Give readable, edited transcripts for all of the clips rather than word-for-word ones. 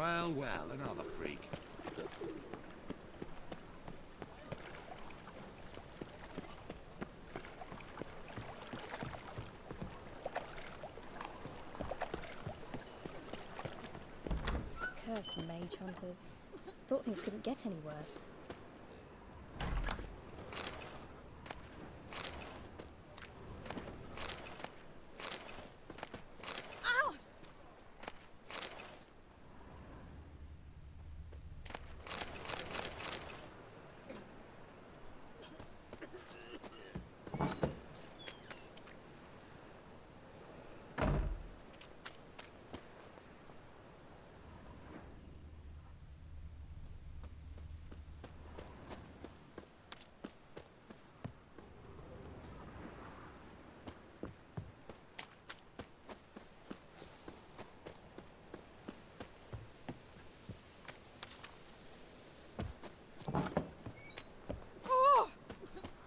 Well, well, another freak. Cursed mage hunters. Thought things couldn't get any worse.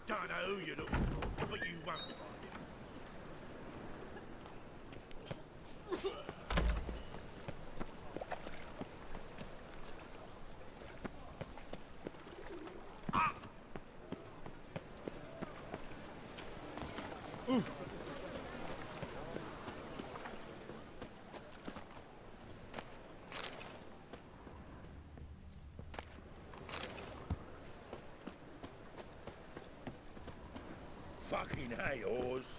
Don't know who you're looking for, but you won't find him. Fucking hay, Oars.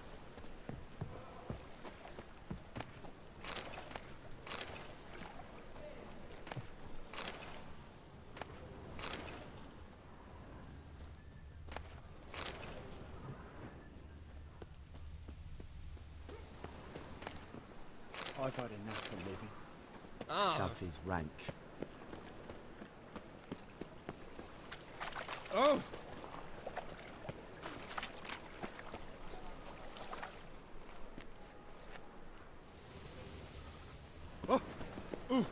I've had enough of living. Stuff is rank. Oh! Oh! Ooh!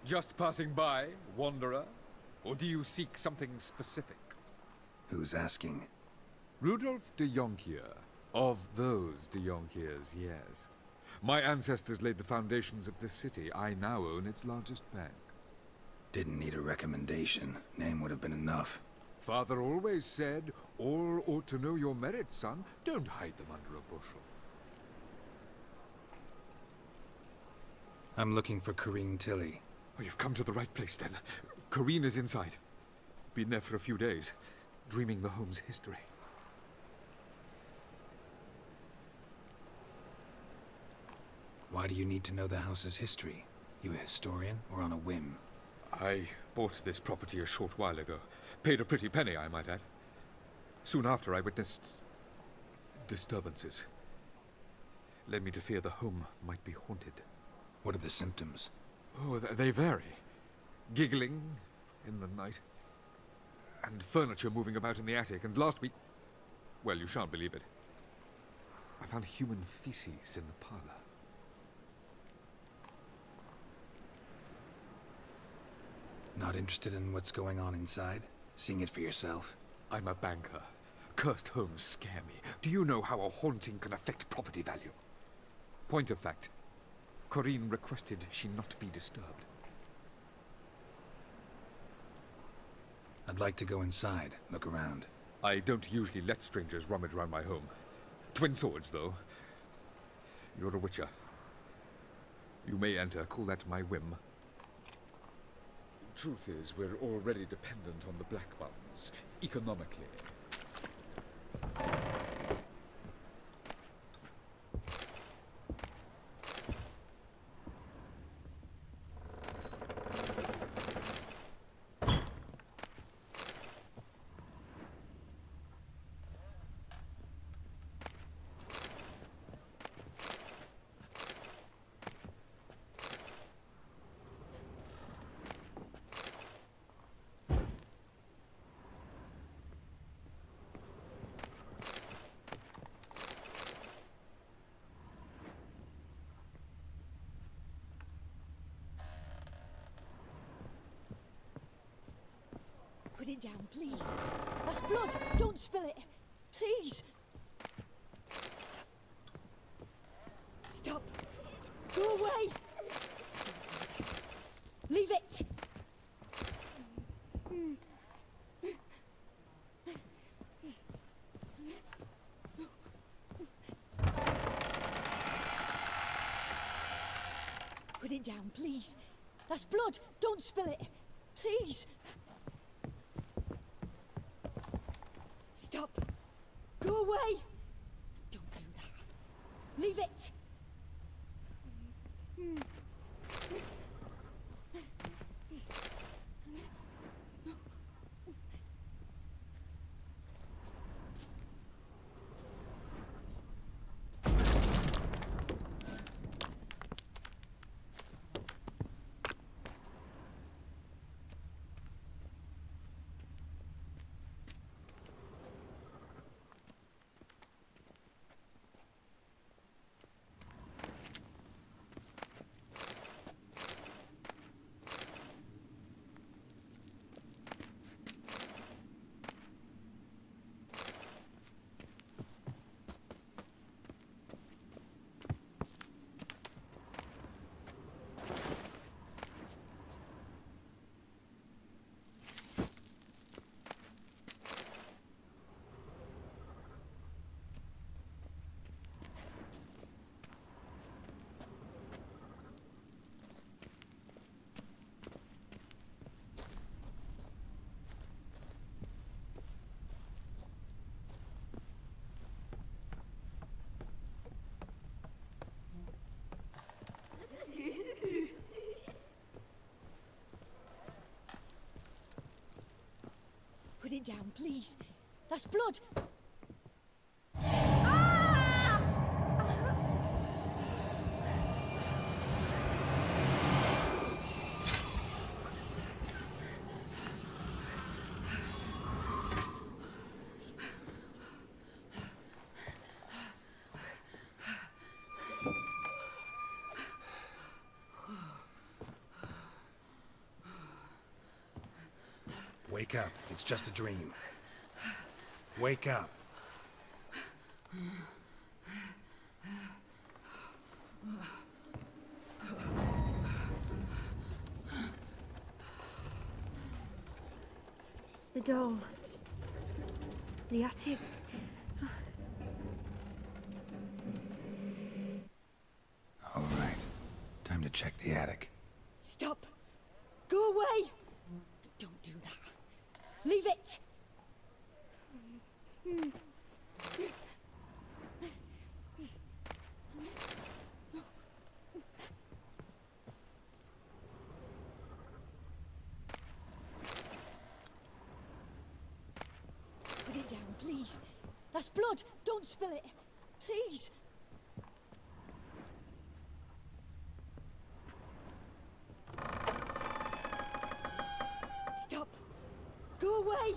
Just passing by, wanderer? Or do you seek something specific? Who's asking? Rudolf de Jonkier. Of those de Jonkiers, yes. My ancestors laid the foundations of this city. I now own its largest bank. Didn't need a recommendation. Name would have been enough. Father always said, all ought to know your merits, son. Don't hide them under a bushel. I'm looking for Corrine Tilly. Oh, you've come to the right place, then. Corrine is inside. Been there for a few days, dreaming the home's history. Why do you need to know the house's history? You a historian, or on a whim? I bought this property a short while ago. Paid a pretty penny, I might add. Soon after, I witnessed disturbances. Led me to fear the home might be haunted. What are the symptoms? Oh, they vary. Giggling in the night. And furniture moving about in the attic. And last week... well, you shan't believe it. I found human feces in the parlor. Not interested in what's going on inside? Seeing it for yourself? I'm a banker. Cursed homes scare me. Do you know how a haunting can affect property value? Point of fact, Corrine requested she not be disturbed. I'd like to go inside, look around. I don't usually let strangers rummage around my home. Twin swords, though. You're a witcher. You may enter, call that my whim. Truth is, we're already dependent on the Black Ones, economically. Put it down, please. That's blood. Don't spill it. Please. Stop. Go away. Leave it. Put it down, please. That's blood. Don't spill it. Please. Stop. Go away. Don't do that. Leave it. Put it down, please. That's blood. Wake up. It's just a dream. Wake up. The doll. The attic. All right. Time to check the attic. Stop. Go away. Don't do that. Leave it. Put it down, please. That's blood. Don't spill it. Please. Stop. Go away.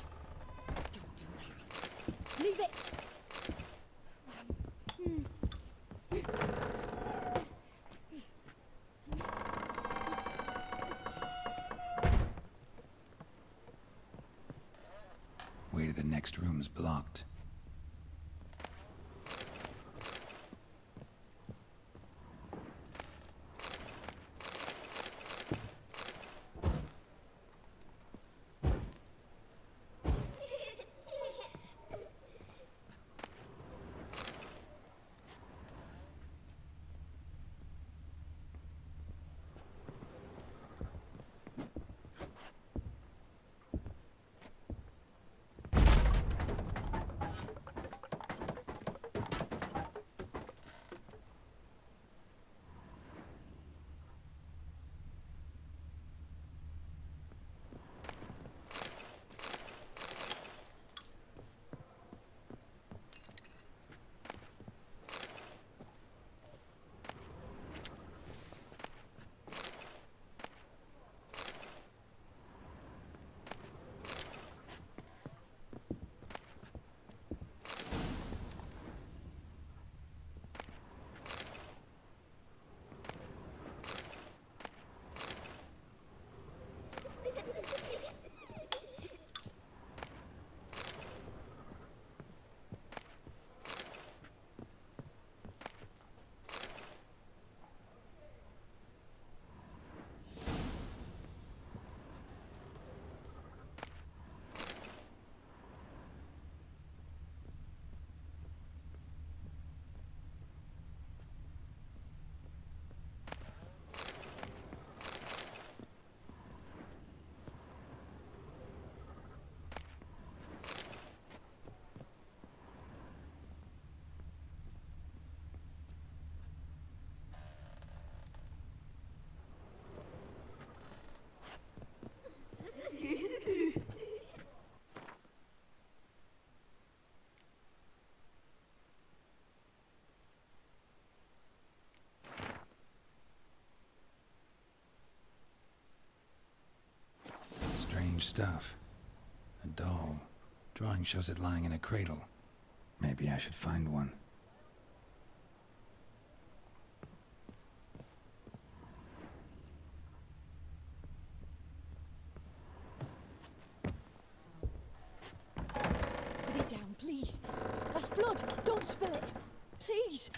Don't do that. Leave it. Way to the next room's blocked. Strange stuff. A doll. Drawing shows it lying in a cradle. Maybe I should find one. Put it down, please. That's blood. Don't spill it. Please.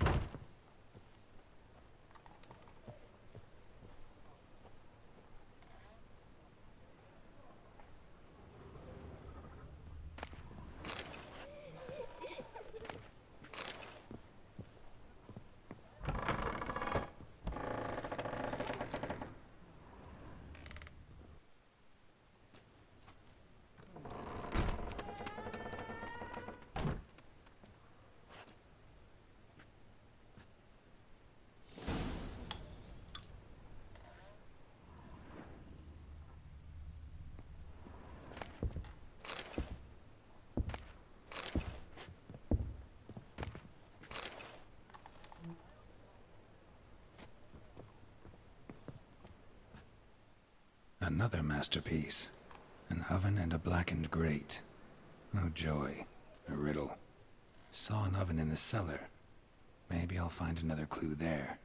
Another masterpiece. An oven and a blackened grate. Oh joy. A riddle. Saw an oven in the cellar. Maybe I'll find another clue there.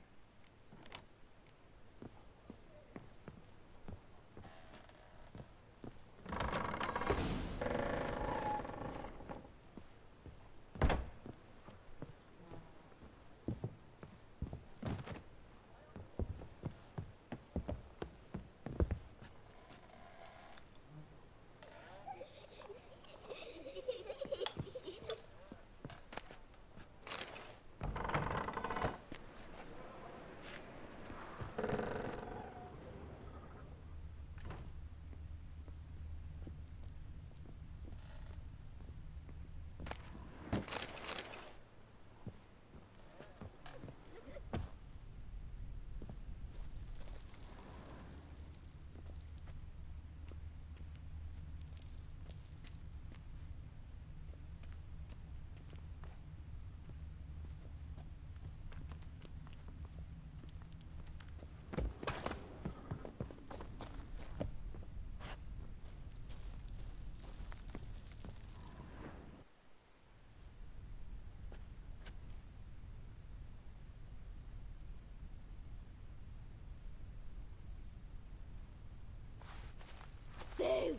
Boo!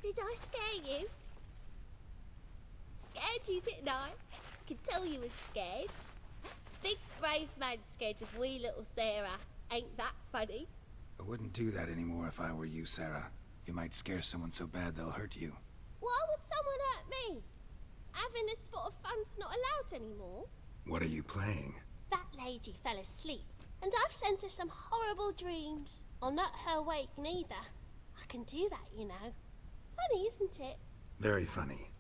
Did I scare you? Scared you, didn't I? I can tell you was scared. Big brave man scared of wee little Sarah. Ain't that funny? I wouldn't do that anymore if I were you, Sarah. You might scare someone so bad they'll hurt you. Why would someone hurt me? Having a spot of fun's not allowed anymore. What are you playing? That lady fell asleep, and I've sent her some horrible dreams. I'll not her wake neither. I can do that, you know. Funny, isn't it? Very funny.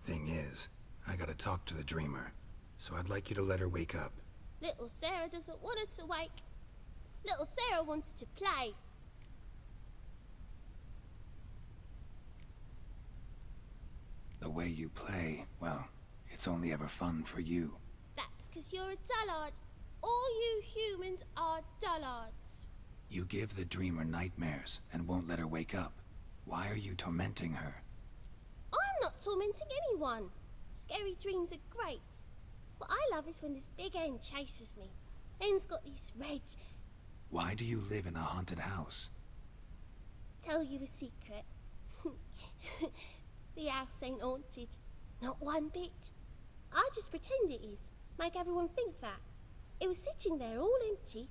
Thing is, I gotta talk to the dreamer, so I'd like you to let her wake up. Little Sarah doesn't want her to wake. Little Sarah wants to play. The way you play, well, it's only ever fun for you. That's 'cause you're a dullard. All you humans are dullards. You give the dreamer nightmares and won't let her wake up. Why are you tormenting her? I'm not tormenting anyone. Scary dreams are great. What I love is when this big hen chases me. Hen's got these red... Why do you live in a haunted house? Tell you a secret. The house ain't haunted. Not one bit. I just pretend it is. Make everyone think that. It was sitting there all empty,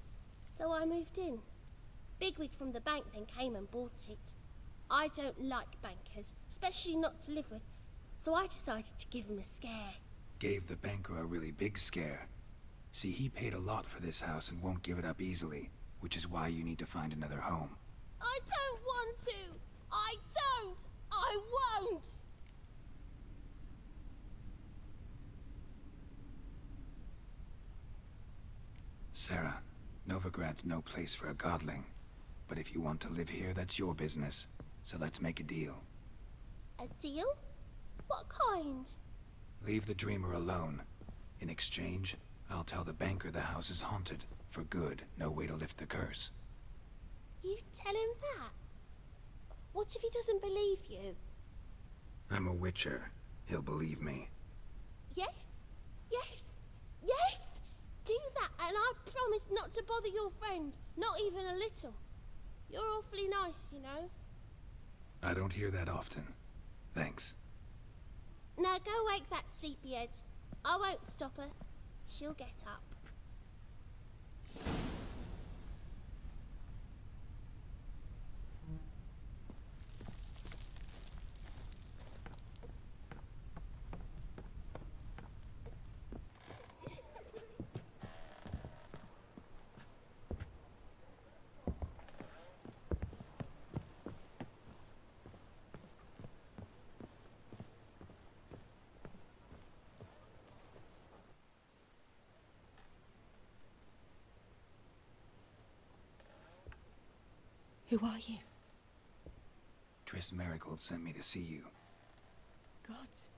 so I moved in. Bigwig from the bank then came and bought it. I don't like bankers, especially not to live with, so I decided to give him a scare. Gave the banker a really big scare. See, he paid a lot for this house and won't give it up easily, which is why you need to find another home. I don't want to! I don't! I won't! Sarah, Novigrad's no place for a godling. But if you want to live here, that's your business. So let's make a deal. A deal? What kind? Leave the dreamer alone. In exchange, I'll tell the banker the house is haunted. For good, no way to lift the curse. You tell him that? What if he doesn't believe you? I'm a witcher. He'll believe me. Yes? Yes? Yes! Do that, and I promise not to bother your friend. Not even a little. You're awfully nice, you know. I don't hear that often. Thanks. Now go wake that sleepyhead. I won't stop her. She'll get up. Who are you? Triss Marigold sent me to see you. Gods.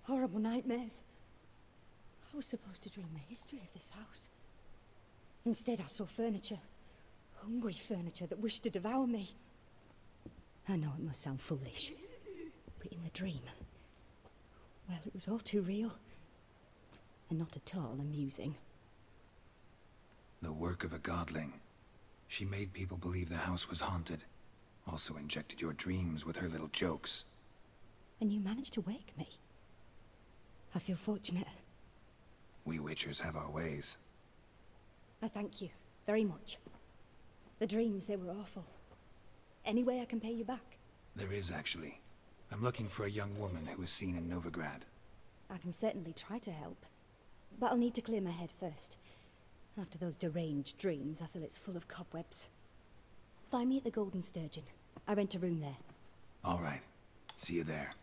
Horrible nightmares. I was supposed to dream the history of this house. Instead, I saw furniture. Hungry furniture that wished to devour me. I know it must sound foolish, but in the dream, well, it was all too real. And not at all amusing. The work of a godling. She made people believe the house was haunted. Also injected your dreams with her little jokes. And you managed to wake me. I feel fortunate. We witchers have our ways. I thank you very much. The dreams, they were awful. Any way I can pay you back? There is, actually. I'm looking for a young woman who was seen in Novigrad. I can certainly try to help. But I'll need to clear my head first. After those deranged dreams, I feel it's full of cobwebs. Find me at the Golden Sturgeon. I rent a room there. All right. See you there.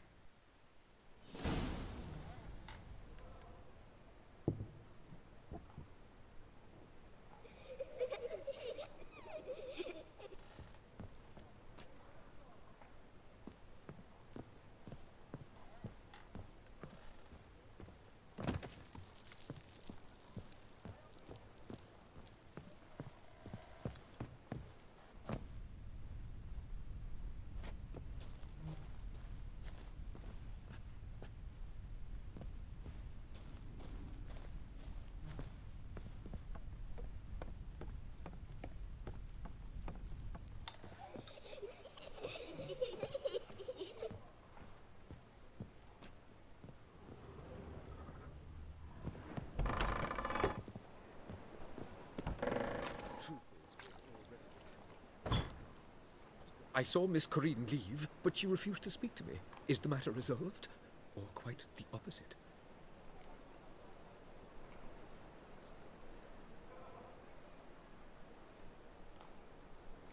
I saw Miss Corinne leave, but she refused to speak to me. Is the matter resolved? Or quite the opposite?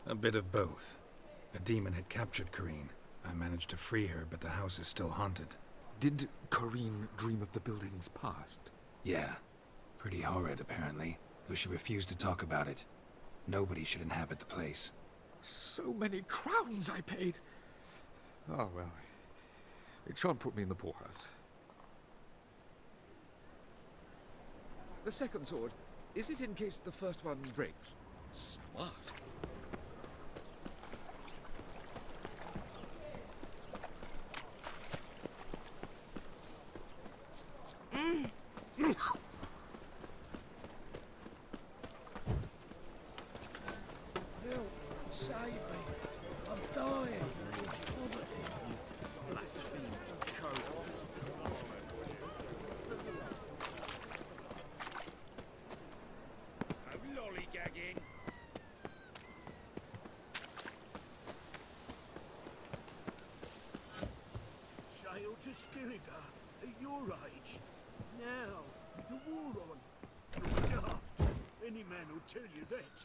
A bit of both. A demon had captured Corinne. I managed to free her, but the house is still haunted. Did Corinne dream of the building's past? Yeah. Pretty horrid, apparently, though she refused to talk about it. Nobody should inhabit the place. So many crowns I paid! Oh, well. It shan't put me in the poorhouse. The second sword, is it in case the first one breaks? Smart. Help! Save me! I'm dying! Poverty! Blasphemous cowards! I'm lollygagging! Sail to Skilliga at your age. Now, with the war on. You're daft. Any man will tell you that.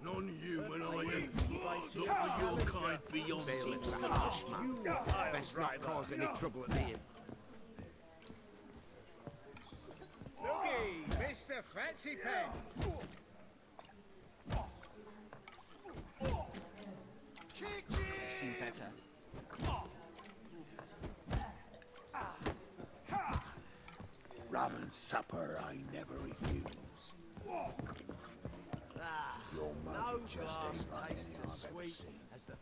Non-human I am. Not for your kind beyond Bailiff's a harsh man. Best not cause any trouble at the inn. Looky, Mr. Fancy Pants. Seen better. common supper I never refuse. Your mother No just glass ain't like tastes anything as I've ever sweet seen. as the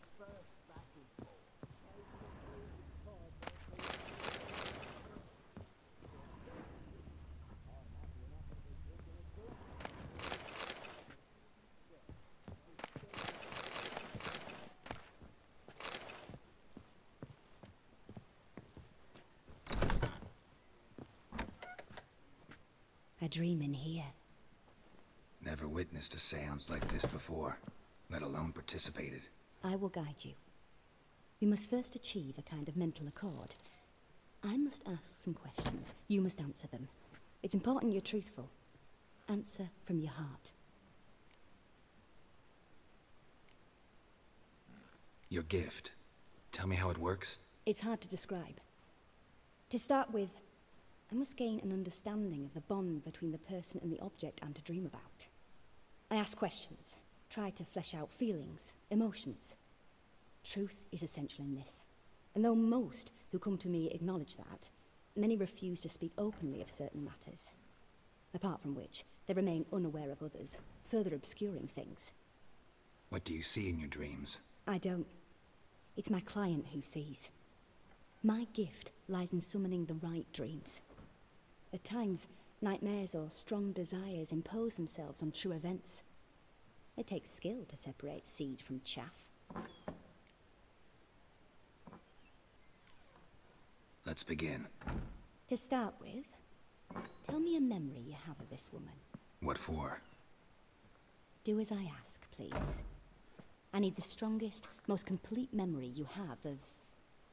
A dream in here. Never witnessed a seance like this before, let alone participated. I will guide you. You must first achieve a kind of mental accord. I must ask some questions. You must answer them. It's important you're truthful. Answer from your heart. Your gift. Tell me how it works. It's hard to describe. To start with, I must gain an understanding of the bond between the person and the object I'm to dream about. I ask questions, try to flesh out feelings, emotions. Truth is essential in this, and though most who come to me acknowledge that, many refuse to speak openly of certain matters. Apart from which, they remain unaware of others, further obscuring things. What do you see in your dreams? I don't. It's my client who sees. My gift lies in summoning the right dreams. At times, nightmares or strong desires impose themselves on true events. It takes skill to separate seed from chaff. Let's begin. To start with, tell me a memory you have of this woman. What for? Do as I ask, please. I need the strongest, most complete memory you have of...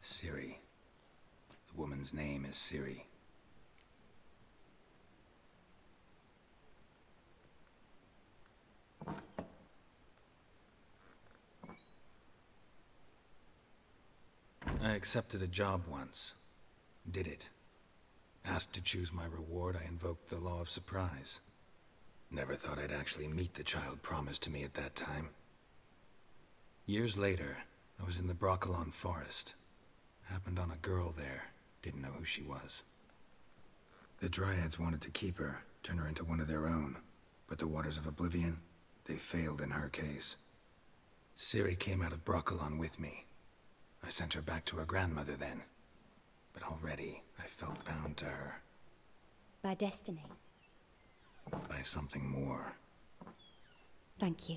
Siri. The woman's name is Siri. I accepted a job once. Did it. Asked to choose my reward, I invoked the law of surprise. Never thought I'd actually meet the child promised to me at that time. Years later, I was in the Broccolon forest. Happened on a girl there. Didn't know who she was. The Dryads wanted to keep her, turn her into one of their own. But the Waters of Oblivion, they failed in her case. Ciri came out of Broccolon with me. I sent her back to her grandmother then. But already, I felt bound to her. By destiny. By something more. Thank you.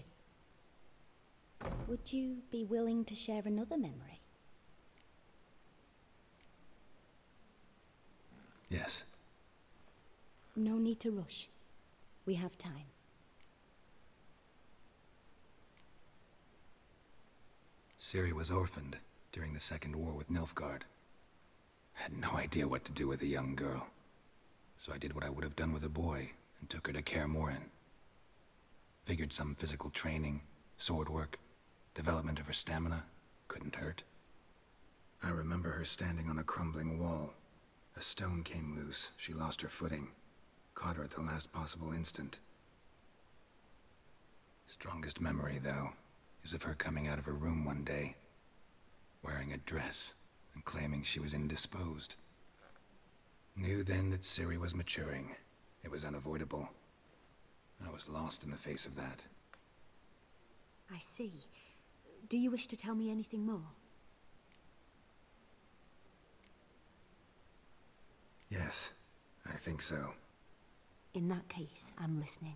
Would you be willing to share another memory? Yes. No need to rush. We have time. Ciri was orphaned during the Second War with Nilfgaard. Had no idea what to do with a young girl. So I did what I would have done with a boy and took her to Kaer Morhen. Figured some physical training, sword work, development of her stamina couldn't hurt. I remember her standing on a crumbling wall. A stone came loose, she lost her footing. Caught her at the last possible instant. Strongest memory, though, is of her coming out of her room one day, wearing a dress and claiming she was indisposed. Knew then that Ciri was maturing. It was unavoidable. I was lost in the face of that. I see. Do you wish to tell me anything more? Yes, I think so. In that case, I'm listening.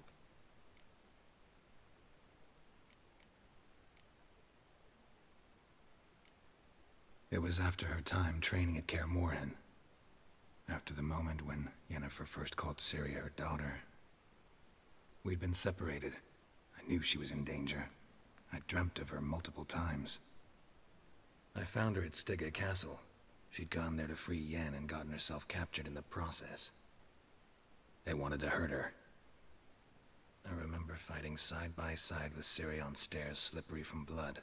It was after her time training at Kaer Morhen. After the moment when Yennefer first called Ciri her daughter. We'd been separated. I knew she was in danger. I dreamt of her multiple times. I found her at Stygga Castle. She'd gone there to free Yen and gotten herself captured in the process. They wanted to hurt her. I remember fighting side by side with Ciri on stairs slippery from blood.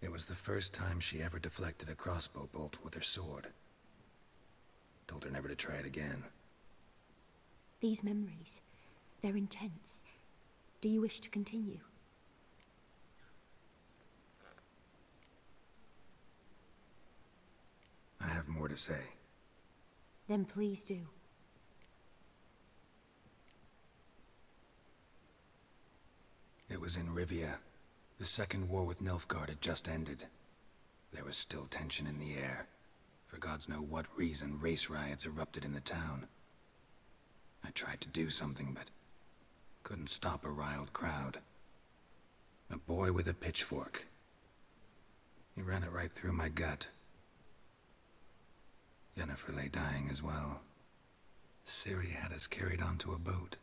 It was the first time she ever deflected a crossbow bolt with her sword. Told her never to try it again. These memories, they're intense. Do you wish to continue? I have more to say. Then please do. was in Rivia. The second war with Nilfgaard had just ended. There was still tension in the air. For gods know what reason, race riots erupted in the town. I tried to do something, but couldn't stop a riled crowd. A boy with a pitchfork. He ran it right through my gut. Yennefer lay dying as well. Ciri had us carried onto a boat.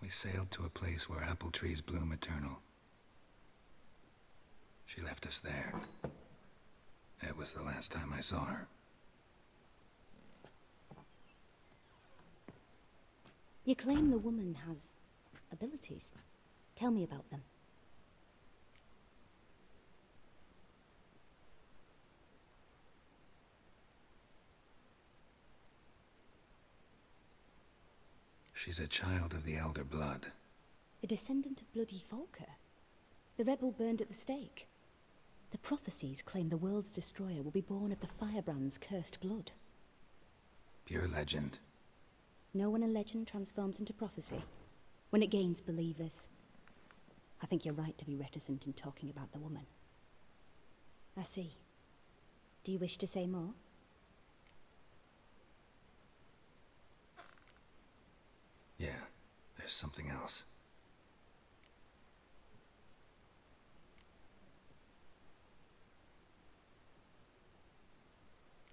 We sailed to a place where apple trees bloom eternal. She left us there. It was the last time I saw her. You claim the woman has abilities. Tell me about them. She's a child of the Elder Blood. A descendant of bloody Volker. The rebel burned at the stake. The prophecies claim the world's destroyer will be born of the firebrand's cursed blood. Pure legend. Know when a legend transforms into prophecy? When it gains believers. I think you're right to be reticent in talking about the woman. I see. Do you wish to say more? Yeah, there's something else.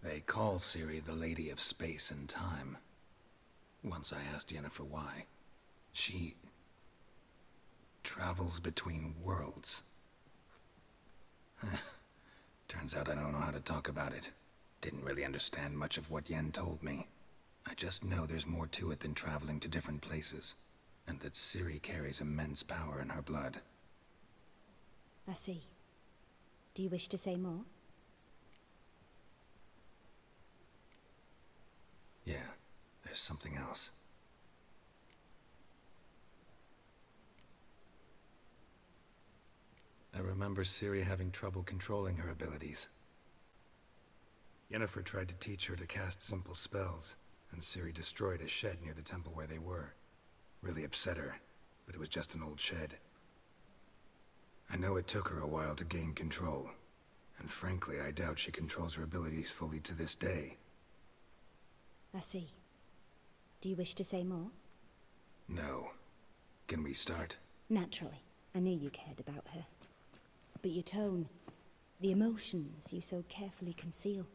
They call Ciri the Lady of Space and Time. Once I asked Yennefer why. She travels between worlds. Turns out I don't know how to talk about it. Didn't really understand much of what Yen told me. I just know there's more to it than traveling to different places, and that Ciri carries immense power in her blood. I see. Do you wish to say more? Yeah, there's something else. I remember Ciri having trouble controlling her abilities. Yennefer tried to teach her to cast simple spells, and Ciri destroyed a shed near the temple where they were. Really upset her, but it was just an old shed. I know it took her a while to gain control, and frankly, I doubt she controls her abilities fully to this day. I see. Do you wish to say more? No. Can we start? Naturally. I knew you cared about her. But your tone, the emotions you so carefully conceal.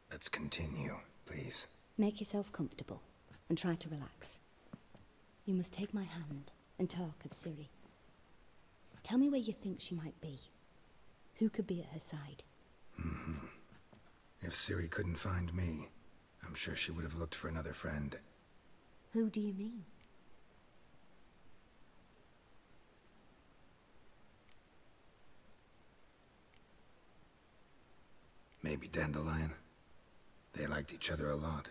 Let's continue, please. Make yourself comfortable and try to relax. You must take my hand and talk of Ciri. Tell me where you think she might be. Who could be at her side? If Ciri couldn't find me, I'm sure she would have looked for another friend. Who do you mean? Maybe Dandelion. They liked each other a lot.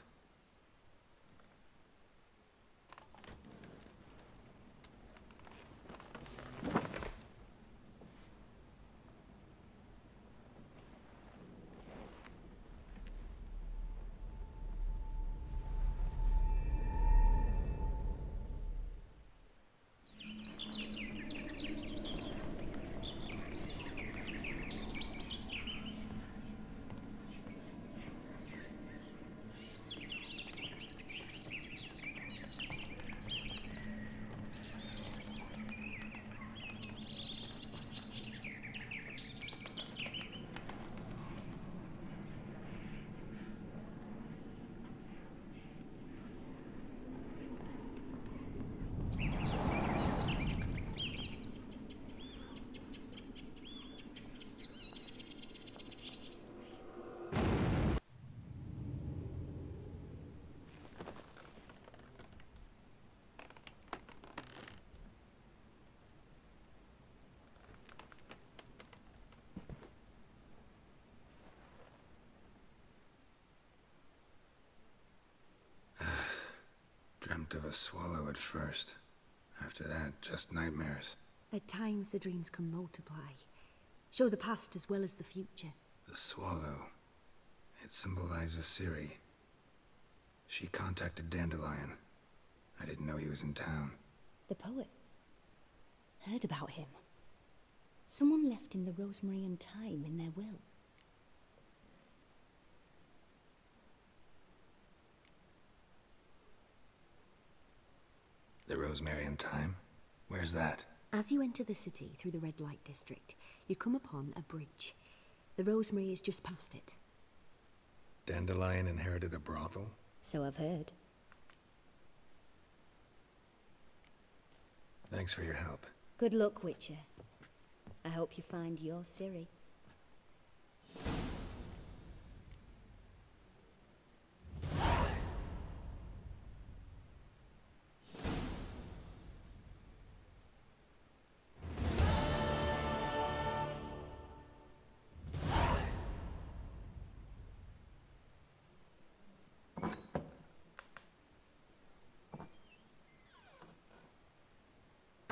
Dreamt of a swallow at first. After that, just nightmares. At times the dreams can multiply. Show the past as well as the future. The swallow. It symbolizes Ciri. She contacted Dandelion. I didn't know he was in town. The poet. heard about him. Someone left him the rosemary and thyme in their will. The rosemary and thyme? Where's that? As you enter the city through the red light district, you come upon a bridge. The rosemary is just past it. Dandelion inherited a brothel? So I've heard. Thanks for your help. Good luck, Witcher. I hope you find your Ciri.